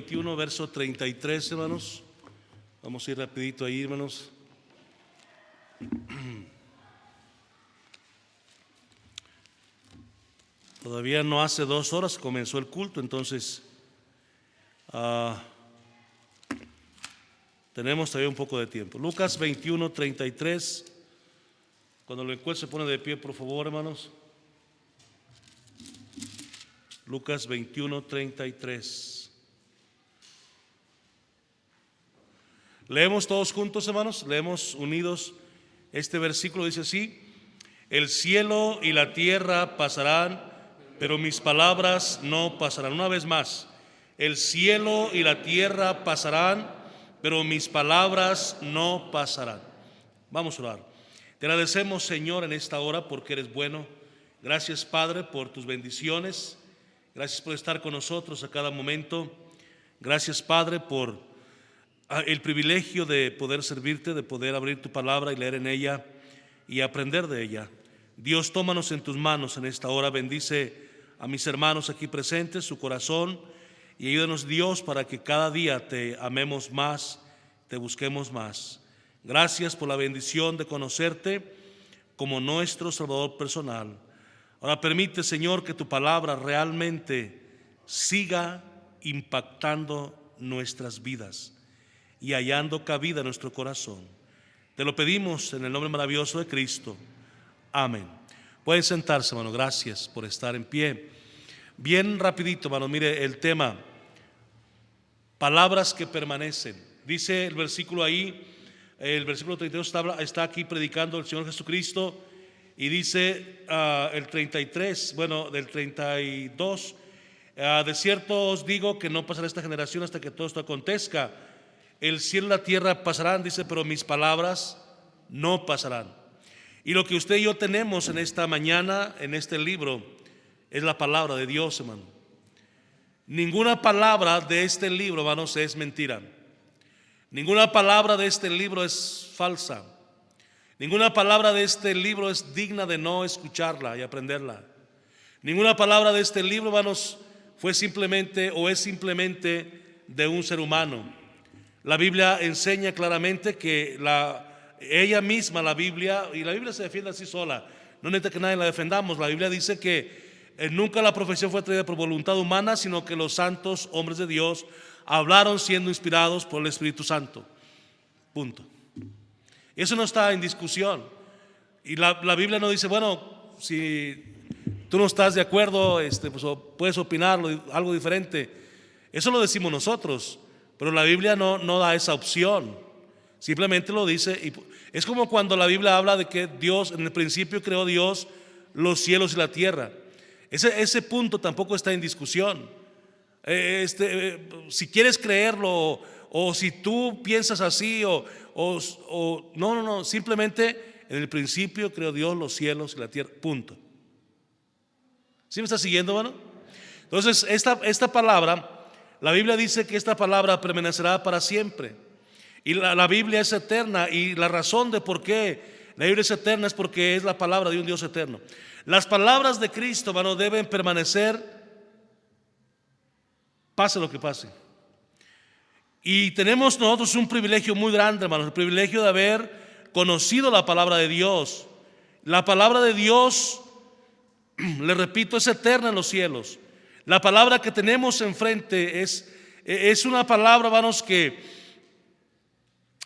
21, verso 33, hermanos. Vamos a ir rapidito ahí, hermanos. Todavía no hace 2 horas comenzó el culto, entonces tenemos todavía un poco de tiempo. Lucas 21, 33. Cuando lo encuentre se pone de pie, por favor, hermanos. Lucas 21, 33. Leemos todos juntos, hermanos. Leemos unidos. Este versículo dice así: el cielo y la tierra pasarán, pero mis palabras no pasarán. Una vez más, el cielo y la tierra pasarán, pero mis palabras no pasarán. Vamos a orar. Te agradecemos, Señor, en esta hora porque eres bueno. Gracias, Padre, por tus bendiciones. Gracias por estar con nosotros a cada momento. Gracias, Padre, por el privilegio de poder servirte, de poder abrir tu palabra y leer en ella y aprender de ella. Dios, tómanos en tus manos en esta hora. Bendice a mis hermanos aquí presentes, su corazón, y ayúdanos, Dios, para que cada día te amemos más, te busquemos más. Gracias por la bendición de conocerte como nuestro Salvador personal. Ahora permite, Señor, que tu palabra realmente siga impactando nuestras vidas y hallando cabida en nuestro corazón. Te lo pedimos en el nombre maravilloso de Cristo. Amén. Pueden sentarse, hermano. Gracias por estar en pie. Bien rapidito, hermano, mire el tema: palabras que permanecen. Dice el versículo ahí, el versículo 32 está aquí predicando el Señor Jesucristo, y dice el 33, bueno, del 32, de cierto os digo que no pasará esta generación hasta que todo esto acontezca. El cielo y la tierra pasarán, dice, pero mis palabras no pasarán. Y lo que usted y yo tenemos en esta mañana, en este libro, es la palabra de Dios, hermano. Ninguna palabra de este libro, hermanos, es mentira. Ninguna palabra de este libro es falsa. Ninguna palabra de este libro es digna de no escucharla y aprenderla. Ninguna palabra de este libro, hermanos, fue simplemente o es simplemente de un ser humano. La Biblia enseña claramente que ella misma, la Biblia, y la Biblia se defiende así sola, no necesita que nadie la defendamos. La Biblia dice que nunca la profecía fue traída por voluntad humana, sino que los santos hombres de Dios hablaron siendo inspirados por el Espíritu Santo. Punto. Eso no está en discusión. Y la Biblia no dice, bueno, si tú no estás de acuerdo, pues, puedes opinar algo diferente. Eso lo decimos nosotros, pero la Biblia no da esa opción. Simplemente lo dice. Y es como cuando la Biblia habla de que Dios, en el principio creó Dios los cielos y la tierra. Ese punto tampoco está en discusión. Si quieres creerlo, o si tú piensas así, no, simplemente en el principio creó Dios los cielos y la tierra, punto. ¿Sí me está siguiendo, hermano? Entonces esta palabra, la Biblia dice que esta palabra permanecerá para siempre, y la Biblia es eterna, y la razón de por qué la Biblia es eterna es porque es la palabra de un Dios eterno. Las palabras de Cristo, hermano, deben permanecer pase lo que pase. Y tenemos nosotros un privilegio muy grande, hermanos, el privilegio de haber conocido la palabra de Dios. La palabra de Dios, le repito, es eterna en los cielos. La palabra que tenemos enfrente es una palabra, hermanos, que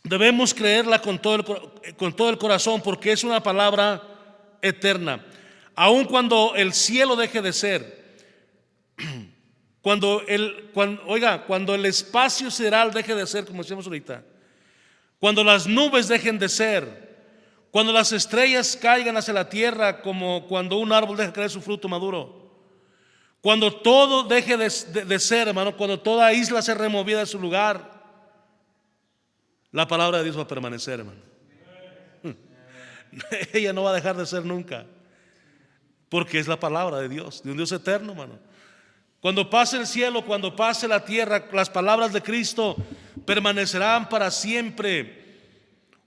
debemos creerla con todo el corazón, porque es una palabra eterna. Aun cuando el cielo deje de ser, cuando el espacio sideral deje de ser, como decíamos ahorita, cuando las nubes dejen de ser, cuando las estrellas caigan hacia la tierra, como cuando un árbol deja caer su fruto maduro, cuando todo deje de ser, hermano, cuando toda isla sea removida de su lugar, la palabra de Dios va a permanecer, hermano. Ella no va a dejar de ser nunca, porque es la palabra de Dios, de un Dios eterno, hermano. Cuando pase el cielo, cuando pase la tierra, las palabras de Cristo permanecerán para siempre.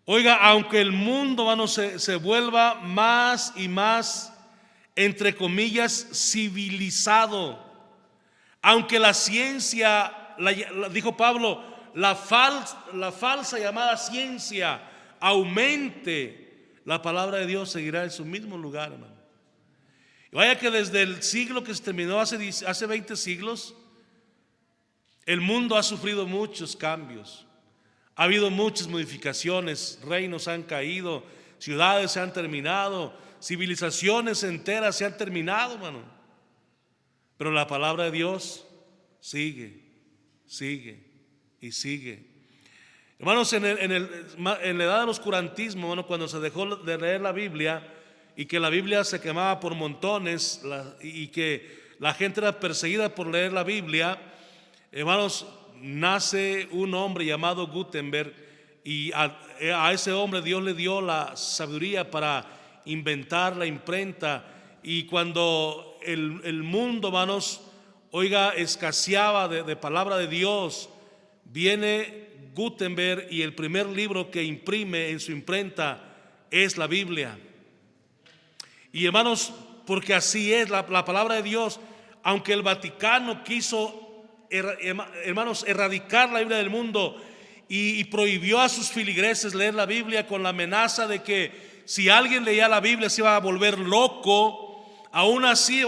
Oiga, aunque el mundo, hermano, se vuelva más y más, entre comillas, civilizado, aunque la ciencia dijo Pablo, la falsa llamada ciencia aumente, la palabra de Dios seguirá en su mismo lugar, hermano. Y vaya que desde el siglo que se terminó hace 20 siglos, el mundo ha sufrido muchos cambios. Ha habido muchas modificaciones, reinos han caído, ciudades se han terminado, civilizaciones enteras se han terminado, hermano. Pero la palabra de Dios sigue y sigue. Hermanos, en la edad del oscurantismo, bueno, cuando se dejó de leer la Biblia y que la Biblia se quemaba por montones y que la gente era perseguida por leer la Biblia, hermanos, nace un hombre llamado Gutenberg, y a ese hombre Dios le dio la sabiduría para inventar la imprenta. Y cuando el mundo, hermanos, escaseaba de palabra de Dios, viene Gutenberg y el primer libro que imprime en su imprenta es la Biblia. Y hermanos, porque así es la palabra de Dios, aunque el Vaticano quiso, hermanos, erradicar la Biblia del mundo y prohibió a sus feligreses leer la Biblia con la amenaza de que si alguien leía la Biblia se iba a volver loco, aún así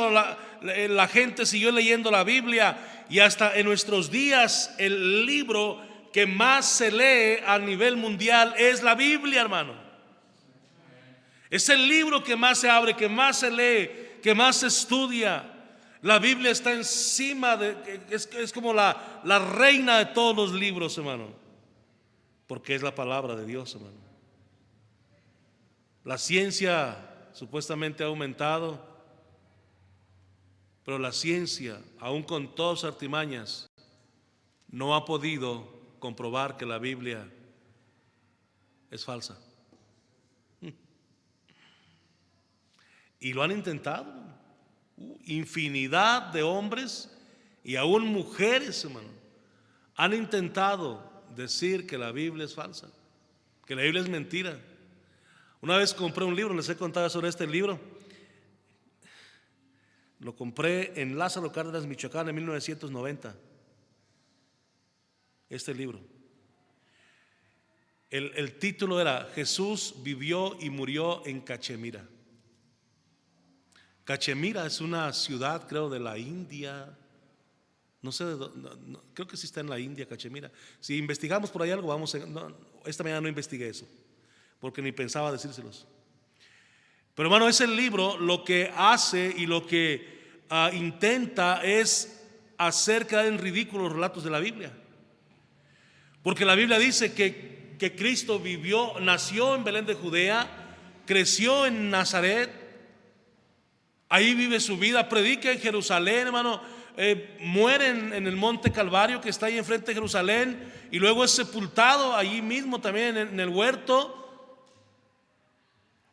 la gente siguió leyendo la Biblia, y hasta en nuestros días el libro que más se lee a nivel mundial es la Biblia, hermano. Es el libro que más se abre, que más se lee, que más se estudia. La Biblia está encima es como la reina de todos los libros, hermano, porque es la palabra de Dios, hermano. La ciencia supuestamente ha aumentado, pero la ciencia, aún con todas sus artimañas, no ha podido comprobar que la Biblia es falsa. Y lo han intentado infinidad de hombres y aún mujeres, hermano, han intentado decir que la Biblia es falsa, que la Biblia es mentira. Una vez compré un libro, les he contado sobre este libro. Lo compré en Lázaro Cárdenas, Michoacán, en 1990. Este libro, el título era Jesús vivió y murió en Cachemira. Cachemira es una ciudad, creo, de la India. No sé, creo que sí está en la India, Cachemira. Si investigamos por ahí algo, esta mañana no investigué eso, porque ni pensaba decírselos. Pero hermano, ese libro lo que hace y lo que intenta es hacer caer en ridículo los relatos de la Biblia. Porque la Biblia dice que Cristo nació en Belén de Judea, creció en Nazaret, ahí vive su vida, predica en Jerusalén, hermano, muere en el monte Calvario que está ahí enfrente de Jerusalén, y luego es sepultado allí mismo también en el huerto.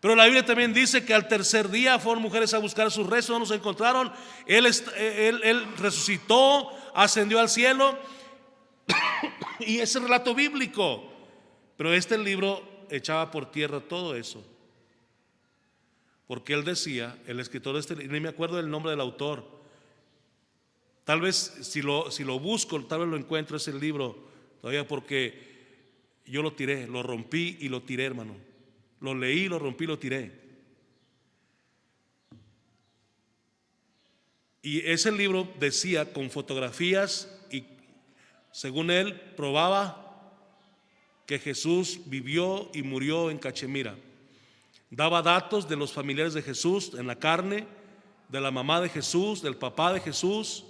Pero la Biblia también dice que al tercer día fueron mujeres a buscar sus restos, no los encontraron. Él resucitó, ascendió al cielo. Y ese relato bíblico. Pero este libro echaba por tierra todo eso, porque él decía, el escritor de este libro, ni me acuerdo del nombre del autor, tal vez si lo busco, tal vez lo encuentro ese libro todavía, porque yo lo tiré, lo rompí y lo tiré, hermano. Lo leí, lo rompí, lo tiré. Y ese libro decía con fotografías, y según él probaba que Jesús vivió y murió en Cachemira. Daba datos de los familiares de Jesús en la carne, de la mamá de Jesús, del papá de Jesús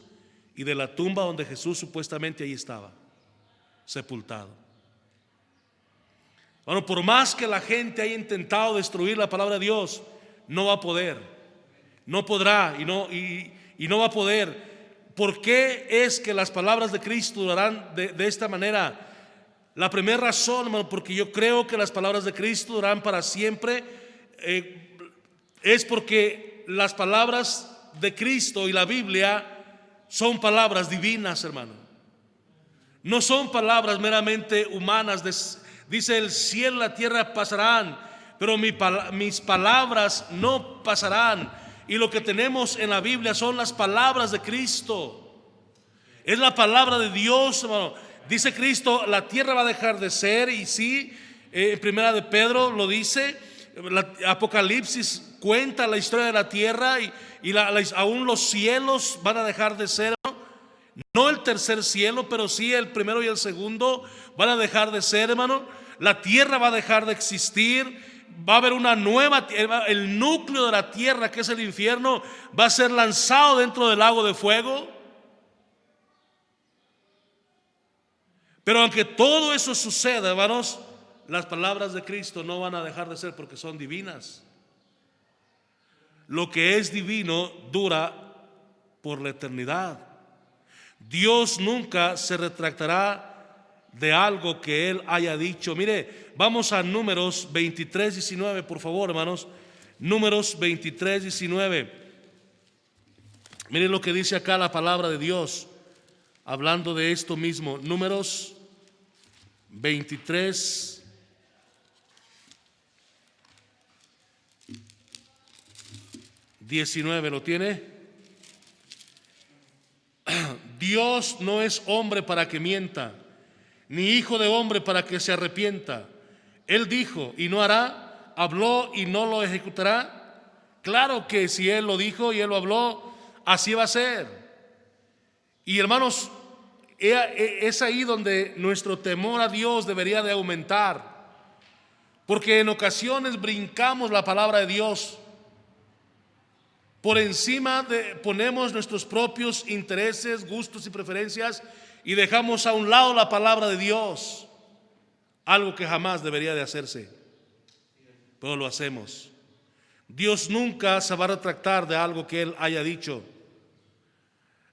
y de la tumba donde Jesús supuestamente ahí estaba, sepultado. Bueno, por más que la gente haya intentado destruir la palabra de Dios, no va a poder, no podrá y no va a poder. ¿Por qué es que las palabras de Cristo durarán de esta manera? La primera razón, hermano, porque yo creo que las palabras de Cristo durarán para siempre, es porque las palabras de Cristo y la Biblia son palabras divinas, hermano. No son palabras meramente humanas. Dice, el cielo y la tierra pasarán, pero mis palabras no pasarán. Y lo que tenemos en la Biblia son las palabras de Cristo. Es la palabra de Dios, hermano. Dice Cristo, la tierra va a dejar de ser, y sí, en primera de Pedro lo dice. Apocalipsis cuenta la historia de la tierra, y aún los cielos van a dejar de ser. No el tercer cielo, pero sí el primero y el segundo van a dejar de ser, hermano. La tierra va a dejar de existir. Va a haber una nueva tierra. El núcleo de la tierra, que es el infierno, va a ser lanzado dentro del lago de fuego. Pero aunque todo eso suceda, hermanos, las palabras de Cristo no van a dejar de ser, porque son divinas. Lo que es divino dura por la eternidad. Dios nunca se retractará de algo que Él haya dicho. Mire, vamos a Números 23:19, por favor, hermanos. Números 23:19. Mire lo que dice acá la palabra de Dios, hablando de esto mismo. Números 23:19. ¿Lo tiene? Dios no es hombre para que mienta, ni hijo de hombre para que se arrepienta. Él dijo y no hará, habló y no lo ejecutará. Claro que si Él lo dijo y Él lo habló, así va a ser. Y hermanos, es ahí donde nuestro temor a Dios debería de aumentar, porque en ocasiones brincamos la palabra de Dios. Por encima ponemos nuestros propios intereses, gustos y preferencias, y dejamos a un lado la palabra de Dios, algo que jamás debería de hacerse, pero lo hacemos. Dios nunca se va a retractar de algo que Él haya dicho.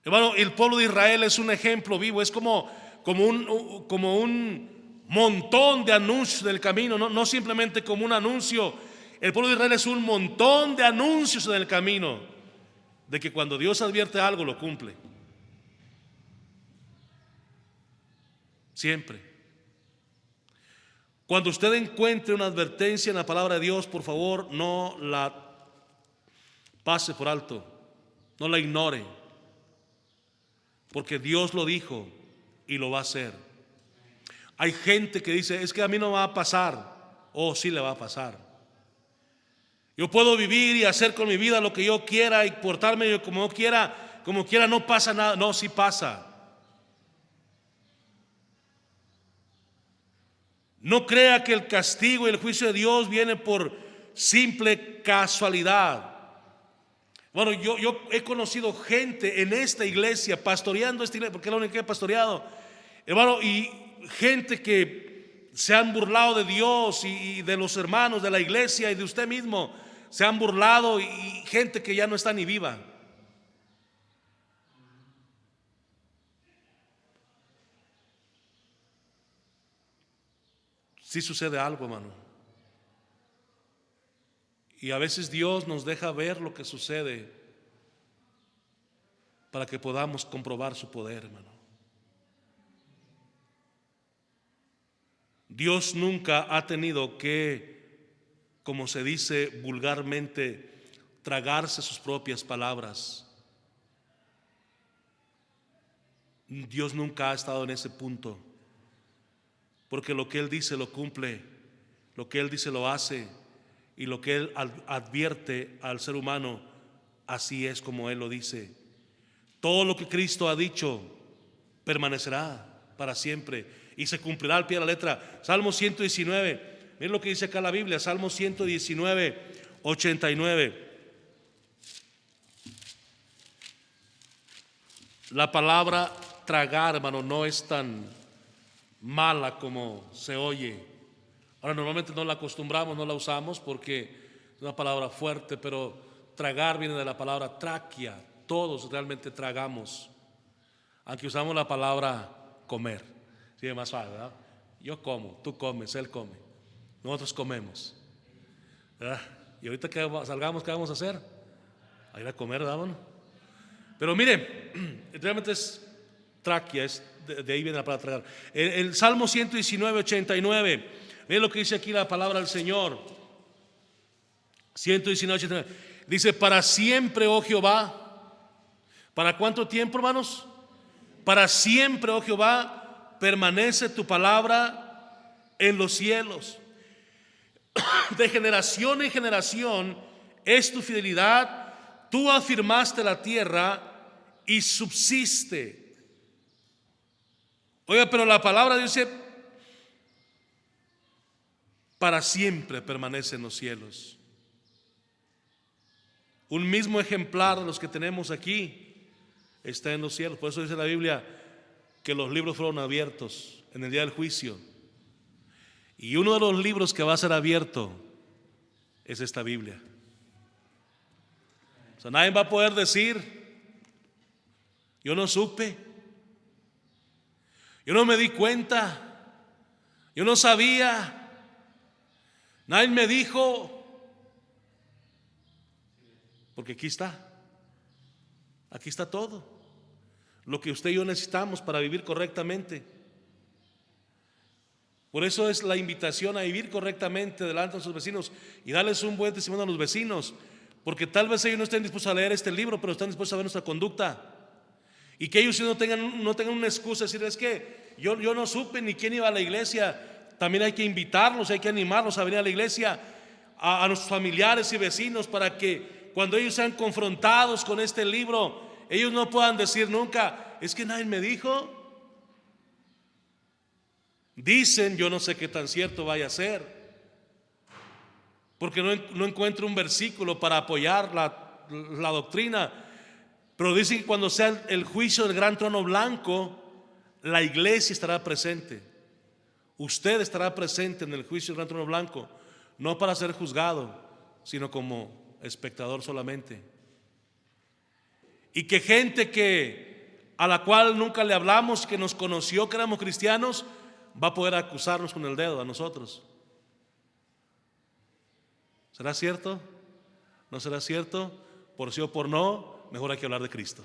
Hermano, el pueblo de Israel es un ejemplo vivo. Es como un montón de anuncios del camino, no simplemente como un anuncio. El pueblo de Israel es un montón de anuncios en el camino, de que cuando Dios advierte algo, lo cumple. Siempre. Cuando usted encuentre una advertencia en la palabra de Dios, por favor, no la pase por alto, no la ignore, porque Dios lo dijo y lo va a hacer. Hay gente que dice, es que a mí no va a pasar. Oh, sí le va a pasar. Yo puedo vivir y hacer con mi vida lo que yo quiera y portarme como quiera, no pasa nada. No, sí pasa. No crea que el castigo y el juicio de Dios viene por simple casualidad. Bueno, yo he conocido gente en esta iglesia, pastoreando esta iglesia, porque es la única que he pastoreado, hermano, y gente que se han burlado de Dios y de los hermanos de la iglesia y de usted mismo. Se han burlado, y gente que ya no está ni viva. Sí sucede algo, hermano. Y a veces Dios nos deja ver lo que sucede para que podamos comprobar su poder, hermano. Dios nunca ha tenido que, como se dice vulgarmente, tragarse sus propias palabras. Dios nunca ha estado en ese punto, porque lo que Él dice lo cumple, lo que Él dice lo hace, y lo que Él advierte al ser humano, así es como Él lo dice. Todo lo que Cristo ha dicho permanecerá para siempre y se cumplirá al pie de la letra. Salmo 119. Miren lo que dice acá la Biblia, Salmo 119:89. La palabra tragar, hermano, no es tan mala como se oye. Ahora, normalmente no la acostumbramos, no la usamos porque es una palabra fuerte, pero tragar viene de la palabra tráquea. Todos realmente tragamos, aunque usamos la palabra comer. Sí, es más suave, ¿verdad? Yo como, tú comes, él come. Nosotros comemos, ¿verdad? Y ahorita que salgamos, ¿qué vamos a hacer? A ir a comer, ¿verdad? Bueno, pero mire, realmente es tráquea, de ahí viene la palabra tragar. El Salmo 119:89, miren lo que dice aquí la palabra del Señor. 119:89. Dice, para siempre, oh Jehová. ¿Para cuánto tiempo, hermanos? Para siempre, oh Jehová, permanece tu palabra en los cielos. De generación en generación es tu fidelidad. Tú afirmaste la tierra y subsiste. Oiga, pero la palabra de Dios dice: para siempre permanece en los cielos. Un mismo ejemplar de los que tenemos aquí está en los cielos. Por eso dice la Biblia que los libros fueron abiertos en el día del juicio. Y uno de los libros que va a ser abierto es esta Biblia. O sea, nadie va a poder decir: yo no supe, yo no me di cuenta, yo no sabía, nadie me dijo. Porque aquí está todo lo que usted y yo necesitamos para vivir correctamente. Por eso es la invitación a vivir correctamente delante de sus vecinos y darles un buen testimonio a los vecinos, porque tal vez ellos no estén dispuestos a leer este libro, pero están dispuestos a ver nuestra conducta, y que ellos no tengan una excusa de decir: es que yo no supe ni quién iba a la iglesia. También hay que invitarlos, hay que animarlos a venir a la iglesia, a nuestros familiares y vecinos, para que cuando ellos sean confrontados con este libro, ellos no puedan decir nunca: es que nadie me dijo. Dicen, yo no sé qué tan cierto vaya a ser, porque no encuentro un versículo para apoyar la doctrina, pero dicen que cuando sea el juicio del gran trono blanco, la iglesia estará presente. Usted estará presente en el juicio del gran trono blanco, no para ser juzgado, sino como espectador solamente. Y que gente a la cual nunca le hablamos, que nos conoció que éramos cristianos, va a poder acusarnos con el dedo a nosotros. ¿Será cierto? ¿No será cierto? Por sí o por no, mejor hay que hablar de Cristo.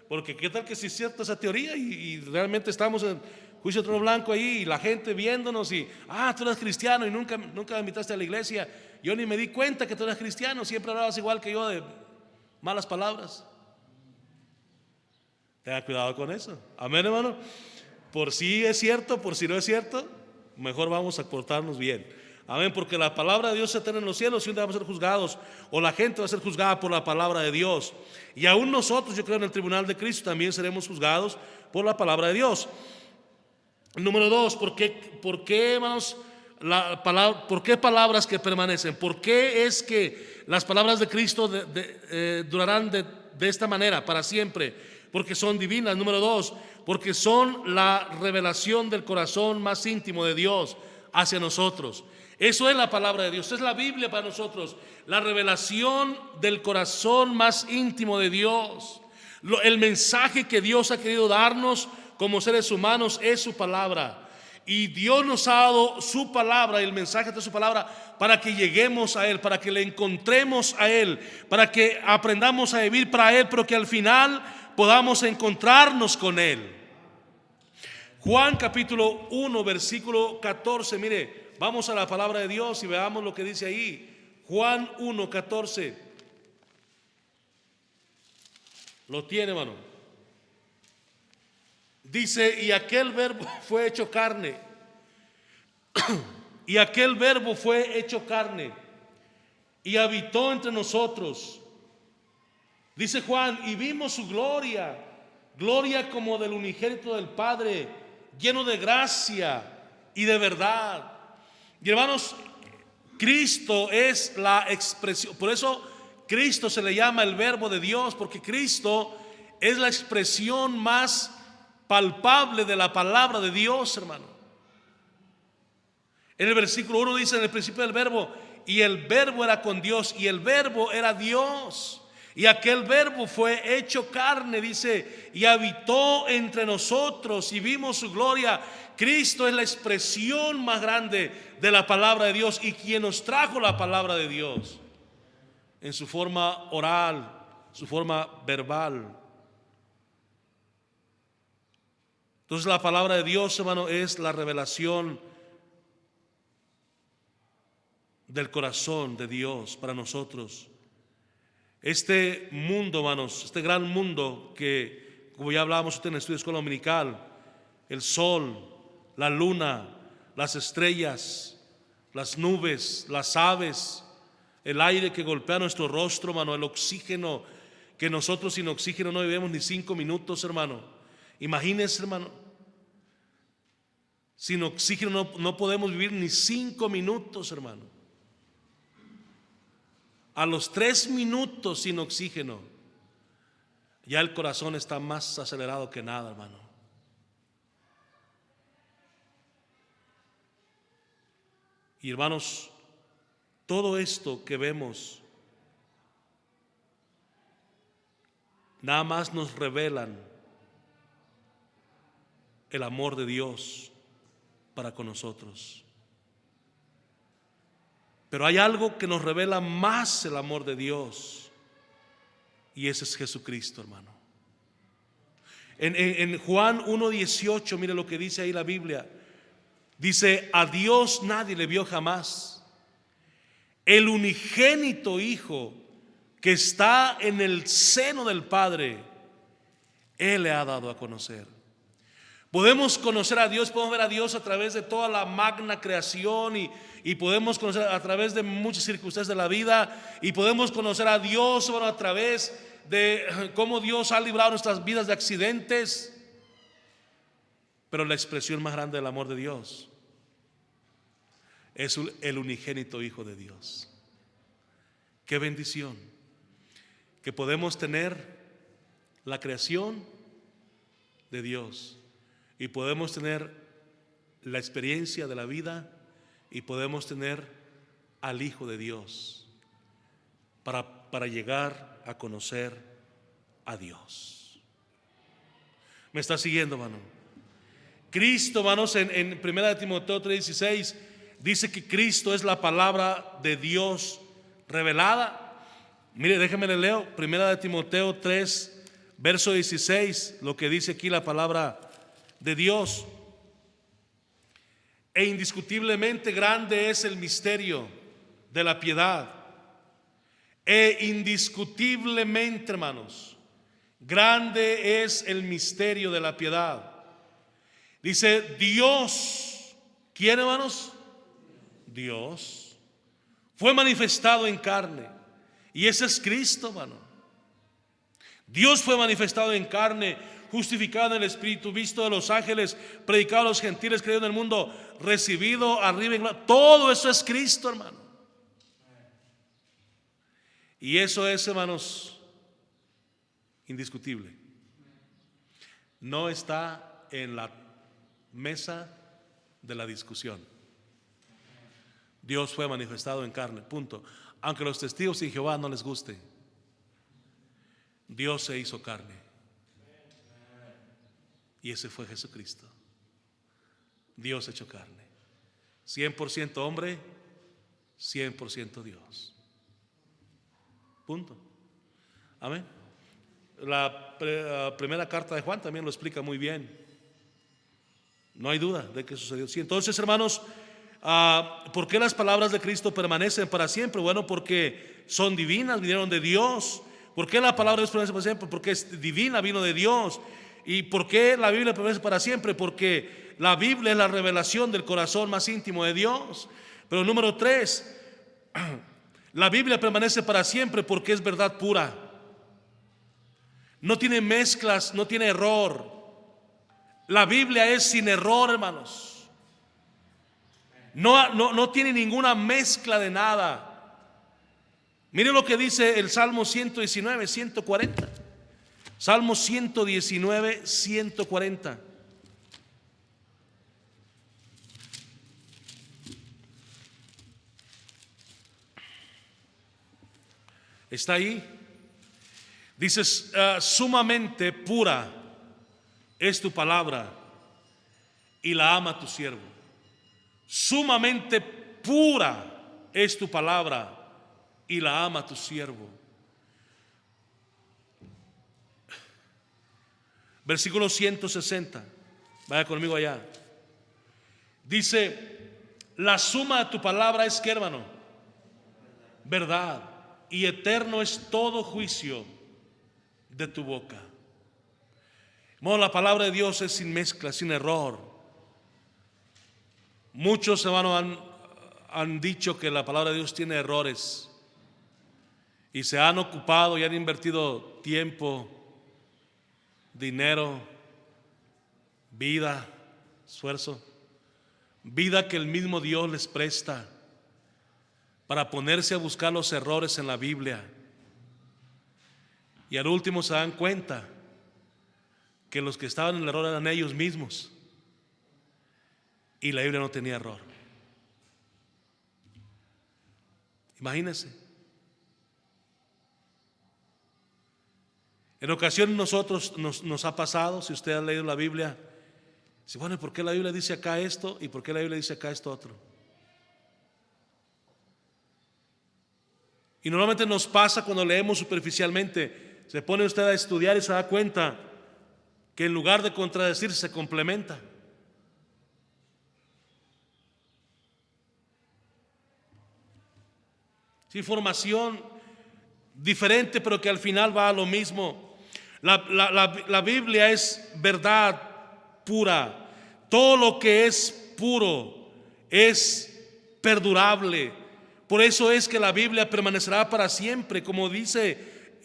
Porque qué tal que si es cierta esa teoría y realmente estamos en juicio de trono blanco ahí, y la gente viéndonos y: tú eres cristiano y nunca me invitaste a la iglesia. Yo ni me di cuenta que tú eras cristiano, siempre hablabas igual que yo de malas palabras. Tenga cuidado con eso. Amén, hermano. Por si es cierto, por si no es cierto, mejor vamos a portarnos bien. Amén, porque la palabra de Dios se eterna en los cielos y un día vamos a ser juzgados, o la gente va a ser juzgada por la palabra de Dios. Y aún nosotros, yo creo, en el tribunal de Cristo también seremos juzgados por la palabra de Dios. Número 2, ¿por qué, hermanos, por qué palabras que permanecen? ¿Por qué es que las palabras de Cristo durarán de esta manera para siempre? Porque son divinas. Número 2, porque son la revelación del corazón más íntimo de Dios hacia nosotros. Eso es la palabra de Dios, es la Biblia para nosotros, la revelación del corazón más íntimo de Dios. El mensaje que Dios ha querido darnos como seres humanos es su palabra. Y Dios nos ha dado su palabra y el mensaje de su palabra para que lleguemos a Él, para que le encontremos a Él, para que aprendamos a vivir para Él, pero que al final podamos encontrarnos con Él. Juan capítulo 1 versículo 14, mire, vamos a la palabra de Dios y veamos lo que dice ahí. Juan 1, 14. Lo tiene, hermano. Dice: y aquel verbo fue hecho carne. Y aquel verbo fue hecho carne y habitó entre nosotros. Dice Juan: y vimos su gloria, gloria como del unigénito del Padre, lleno de gracia y de verdad. Y hermanos, Cristo es la expresión. Por eso Cristo se le llama el verbo de Dios, porque Cristo es la expresión más palpable de la palabra de Dios, hermano. En el versículo 1 dice: en el principio del verbo, y el verbo era con Dios, y el verbo era Dios. Y aquel verbo fue hecho carne, dice, y habitó entre nosotros y vimos su gloria. Cristo es la expresión más grande de la palabra de Dios y quien nos trajo la palabra de Dios en su forma oral, su forma verbal. Entonces la palabra de Dios, hermano, es la revelación del corazón de Dios para nosotros. Este mundo, hermanos, este gran mundo que como ya hablábamos en el estudio de escuela dominical, el sol, la luna, las estrellas, las nubes, las aves, el aire que golpea nuestro rostro, hermano, el oxígeno, que nosotros sin oxígeno no vivimos ni 5 minutos, hermano. Imagínense, hermano, sin oxígeno no podemos vivir ni 5 minutos, hermano. A los 3 minutos sin oxígeno, ya el corazón está más acelerado que nada, hermano. Y hermanos, todo esto que vemos nada más nos revelan el amor de Dios para con nosotros. Pero hay algo que nos revela más el amor de Dios, y ese es Jesucristo, hermano. En Juan 1:18, mire lo que dice ahí la Biblia. Dice: a Dios nadie le vio jamás. El unigénito Hijo que está en el seno del Padre, Él le ha dado a conocer. Podemos conocer a Dios, podemos ver a Dios a través de toda la magna creación y podemos conocer a través de muchas circunstancias de la vida, y podemos conocer a Dios, bueno, a través de cómo Dios ha librado nuestras vidas de accidentes. Pero la expresión más grande del amor de Dios es el unigénito Hijo de Dios. Qué bendición que podemos tener la creación de Dios, y podemos tener la experiencia de la vida, y podemos tener al Hijo de Dios para llegar a conocer a Dios. ¿Me está siguiendo, hermano? Cristo, hermanos, en 1 Timoteo 3:16 dice que Cristo es la palabra de Dios revelada. Mire, déjeme le leo 1 Timoteo 3, verso 16, lo que dice aquí la palabra de Dios. E indiscutiblemente grande es el misterio de la piedad. E indiscutiblemente, hermanos, grande es el misterio de la piedad. Dice Dios. ¿Quién, hermanos? Dios fue manifestado en carne, y ese es Cristo, hermano. Dios fue manifestado en carne, justificado en el Espíritu, visto de los ángeles, predicado a los gentiles, creído en el mundo, recibido arriba en gloria. Todo eso es Cristo, hermano. Y eso es, hermanos, indiscutible. No está en la mesa de la discusión. Dios fue manifestado en carne, punto. Aunque los testigos de Jehová no les guste, Dios se hizo carne, y ese fue Jesucristo. Dios hecho carne, 100% hombre, 100% Dios. Punto. Amén. La primera carta de Juan también lo explica muy bien. No hay duda de que sucedió. Sí, entonces, hermanos, ¿por qué las palabras de Cristo permanecen para siempre? Bueno, porque son divinas, vinieron de Dios. ¿Por qué la palabra de Dios permanece para siempre? Porque es divina, vino de Dios. ¿Y por qué la Biblia permanece para siempre? Porque la Biblia es la revelación del corazón más íntimo de Dios. Pero número 3, la Biblia permanece para siempre porque es verdad pura. No tiene mezclas, no tiene error. La Biblia es sin error, hermanos. No tiene ninguna mezcla de nada. Mire lo que dice el Salmo 119, 140. Salmo 119, 140. ¿Está ahí? Dices: sumamente pura es tu palabra, y la ama tu siervo. Sumamente pura es tu palabra, y la ama tu siervo. Versículo 160. Vaya conmigo allá. Dice: la suma de tu palabra es, ¿qué, hermano? Verdad, y eterno es todo juicio de tu boca. Bueno, la palabra de Dios es sin mezcla, sin error. Muchos, hermanos, han dicho que la palabra de Dios tiene errores y se han ocupado y han invertido tiempo, dinero, vida, esfuerzo, vida que el mismo Dios les presta para ponerse a buscar los errores en la Biblia. Y al último se dan cuenta que los que estaban en el error eran ellos mismos y la Biblia no tenía error. Imagínense. En ocasiones nosotros nos ha pasado, si usted ha leído la Biblia, dice, bueno, ¿y por qué la Biblia dice acá esto? ¿Y por qué la Biblia dice acá esto otro? Y normalmente nos pasa cuando leemos superficialmente. Se pone usted a estudiar y se da cuenta que en lugar de contradecirse se complementa. Es información diferente, pero que al final va a lo mismo. La Biblia es verdad pura. Todo lo que es puro es perdurable. Por eso es que la Biblia permanecerá para siempre, como dice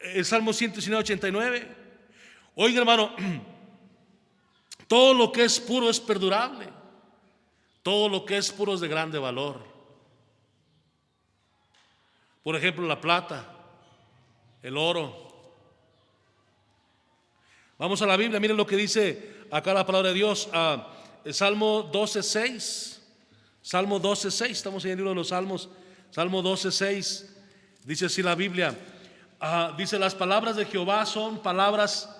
el Salmo 189. Oiga, hermano, todo lo que es puro es perdurable. Todo lo que es puro es de grande valor. Por ejemplo, la plata, el oro. Vamos a la Biblia, miren lo que dice acá la palabra de Dios. El Salmo 12:6. Salmo 12:6, estamos en el libro de los Salmos. Salmo 12:6, dice así la Biblia. Dice, las palabras de Jehová son palabras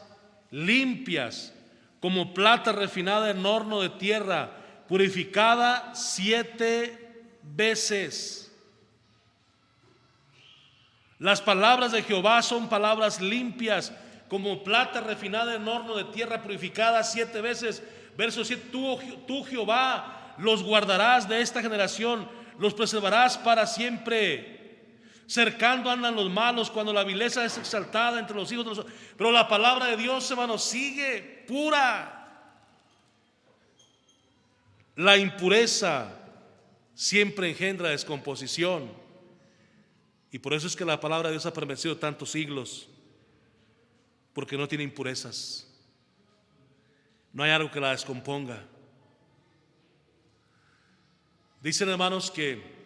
limpias, como plata refinada en horno de tierra, purificada 7 veces. Las palabras de Jehová son palabras limpias, como plata refinada en horno de tierra, purificada 7 veces. Verso 7, tú Jehová los guardarás de esta generación, los preservarás para siempre. Cercando andan los malos cuando la vileza es exaltada entre los hijos de los... Pero la palabra de Dios, hermanos, sigue pura. La impureza siempre engendra descomposición, y por eso es que la palabra de Dios ha permanecido tantos siglos, porque no tiene impurezas. No hay algo que la descomponga. Dicen, hermanos, que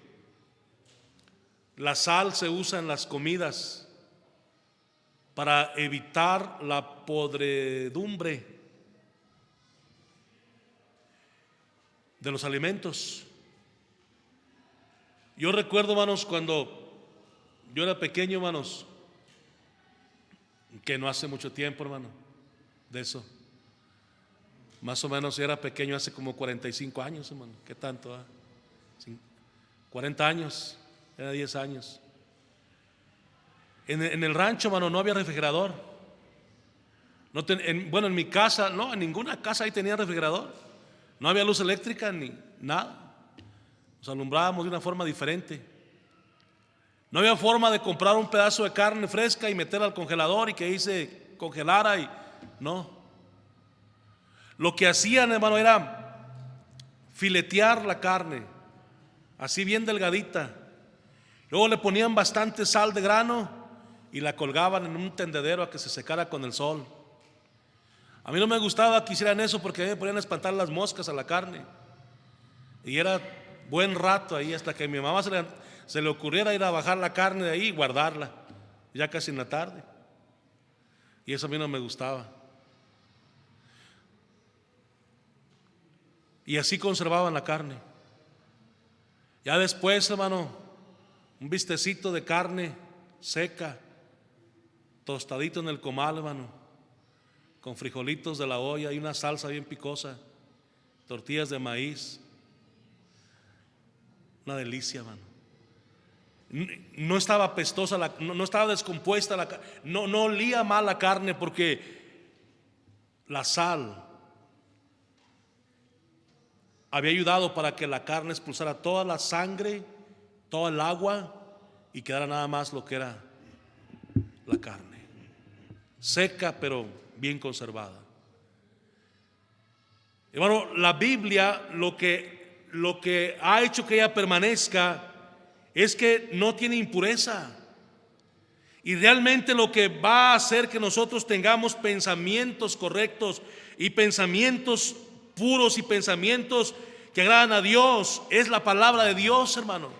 la sal se usa en las comidas para evitar la podredumbre de los alimentos. Yo recuerdo, hermanos, cuando yo era pequeño, hermanos, que no hace mucho tiempo, hermano, de eso. Más o menos era pequeño hace como 45 años, hermano. ¿Qué tanto? 40 años, era 10 años. En el rancho, hermano, no había refrigerador. Bueno, en mi casa, no, en ninguna casa ahí tenía refrigerador. No había luz eléctrica ni nada. Nos alumbrábamos de una forma diferente. No había forma de comprar un pedazo de carne fresca y meterla al congelador y que ahí se congelara. No. Lo que hacían, hermano, era filetear la carne, así bien delgadita. Luego le ponían bastante sal de grano y la colgaban en un tendedero a que se secara con el sol. A mí no me gustaba que hicieran eso porque me ponían a espantar las moscas a la carne. Y era buen rato ahí hasta que a mi mamá se le ocurriera ir a bajar la carne de ahí y guardarla, ya casi en la tarde. Y eso a mí no me gustaba. Y así conservaban la carne. Ya después, hermano, un bistecito de carne seca, tostadito en el comal, hermano, con frijolitos de la olla y una salsa bien picosa, tortillas de maíz. Una delicia, hermano. No estaba apestosa, no estaba descompuesta la carne, no olía mal la carne, porque la sal había ayudado para que la carne expulsara toda la sangre, todo el agua, y quedara nada más lo que era la carne, seca pero bien conservada. Hermano, la Biblia lo que ha hecho que ella permanezca es que no tiene impureza. Y realmente lo que va a hacer que nosotros tengamos pensamientos correctos y pensamientos puros y pensamientos que agradan a Dios es la palabra de Dios, hermano.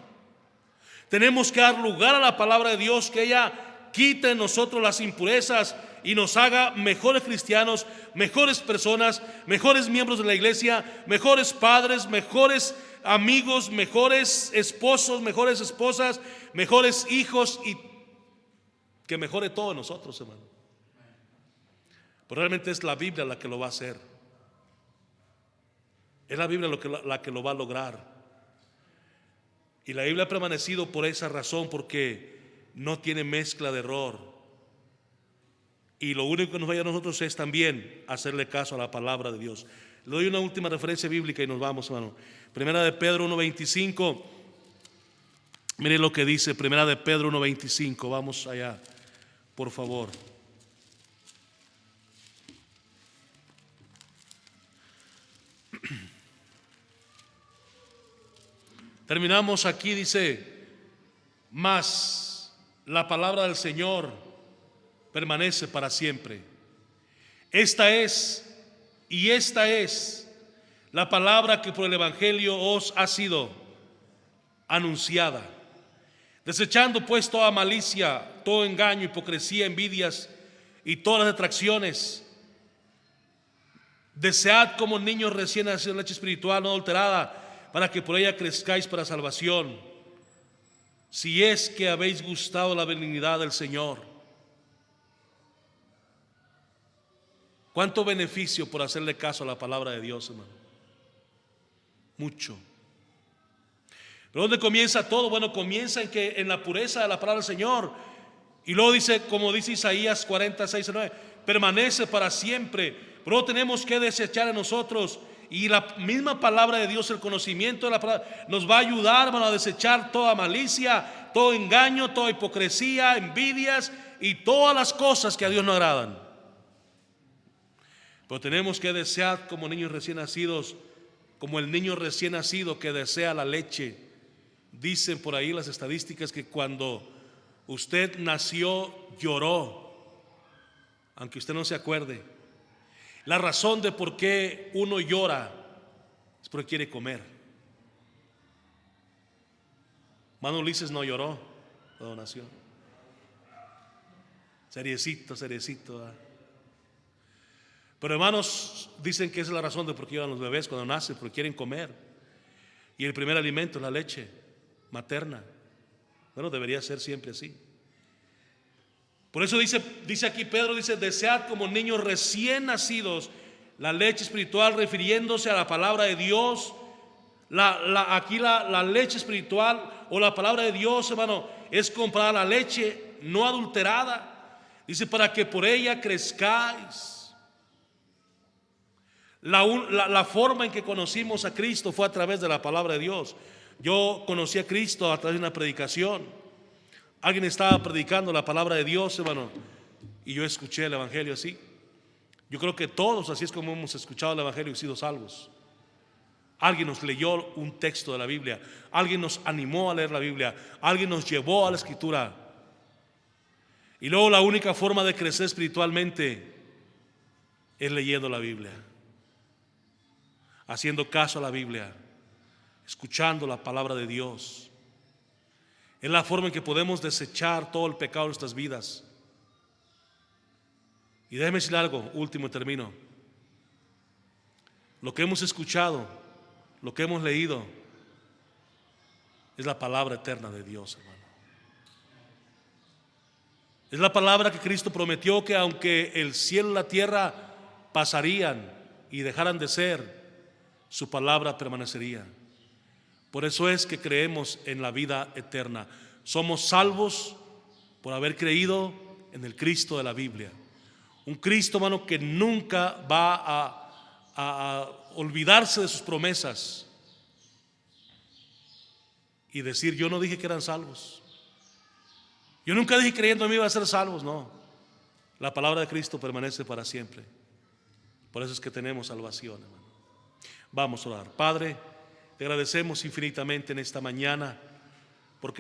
Tenemos que dar lugar a la palabra de Dios, que ella quite de nosotros las impurezas y nos haga mejores cristianos, mejores personas, mejores miembros de la iglesia, mejores padres, mejores amigos, mejores esposos, mejores esposas, mejores hijos, y que mejore todo en nosotros, hermano. Pero realmente es la Biblia la que lo va a hacer. Es la Biblia la que lo va a lograr. Y la Biblia ha permanecido por esa razón, porque no tiene mezcla de error. Y lo único que nos vaya a nosotros es también hacerle caso a la palabra de Dios. Le doy una última referencia bíblica y nos vamos, hermano. Primera de Pedro 1:25. Mire lo que dice Primera de Pedro 1:25. Vamos allá, por favor. Terminamos aquí, dice: mas la palabra del Señor permanece para siempre. Esta es la palabra que por el Evangelio os ha sido anunciada. Desechando pues toda malicia, todo engaño, hipocresía, envidias y todas las detracciones, desead como niños recién nacidos leche espiritual no adulterada, para que por ella crezcáis para salvación, si es que habéis gustado la benignidad del Señor. ¿Cuánto beneficio por hacerle caso a la palabra de Dios, hermano? Mucho. ¿Pero dónde comienza todo? Bueno, comienza en la pureza de la palabra del Señor. Y luego dice, como dice Isaías 46:9, permanece para siempre. Pero tenemos que desechar en nosotros. Y la misma palabra de Dios, el conocimiento de la palabra, nos va a ayudar, hermano, a desechar toda malicia, todo engaño, toda hipocresía, envidias y todas las cosas que a Dios no agradan. Pero tenemos que desear como niños recién nacidos, como el niño recién nacido que desea la leche. Dicen por ahí las estadísticas que cuando usted nació lloró, aunque usted no se acuerde. La razón de por qué uno llora es porque quiere comer. Mano Ulises no lloró cuando nació. Seriecito. Pero hermanos, dicen que esa es la razón de por qué lloran los bebés cuando nacen, porque quieren comer. Y el primer alimento es la leche materna. Bueno, debería ser siempre así. Por eso dice aquí Pedro, dice: desead como niños recién nacidos la leche espiritual, refiriéndose a la palabra de Dios. Aquí la leche espiritual o la palabra de Dios, hermano, es comparada a la leche no adulterada. Dice: para que por ella crezcáis. La forma en que conocimos a Cristo fue a través de la palabra de Dios. Yo conocí a Cristo a través de una predicación. Alguien estaba predicando la palabra de Dios, hermano, y yo escuché el Evangelio así. Yo creo que todos así es como hemos escuchado el Evangelio y sido salvos. Alguien nos leyó un texto de la Biblia, alguien nos animó a leer la Biblia, alguien nos llevó a la Escritura. Y luego la única forma de crecer espiritualmente es leyendo la Biblia, haciendo caso a la Biblia, escuchando la palabra de Dios. Es la forma en que podemos desechar todo el pecado de nuestras vidas. Y déjeme decir algo, último y termino. Lo que hemos escuchado, lo que hemos leído, es la palabra eterna de Dios, hermano. Es la palabra que Cristo prometió, que aunque el cielo y la tierra pasarían y dejaran de ser, su palabra permanecería. Por eso es que creemos en la vida eterna. Somos salvos por haber creído en el Cristo de la Biblia. Un Cristo, hermano, que nunca va a olvidarse de sus promesas y decir: yo no dije que eran salvos. Yo nunca dije creyendo en mí iba a ser salvos. No. La palabra de Cristo permanece para siempre. Por eso es que tenemos salvación, hermano. Vamos a orar. Padre, te agradecemos infinitamente en esta mañana, porque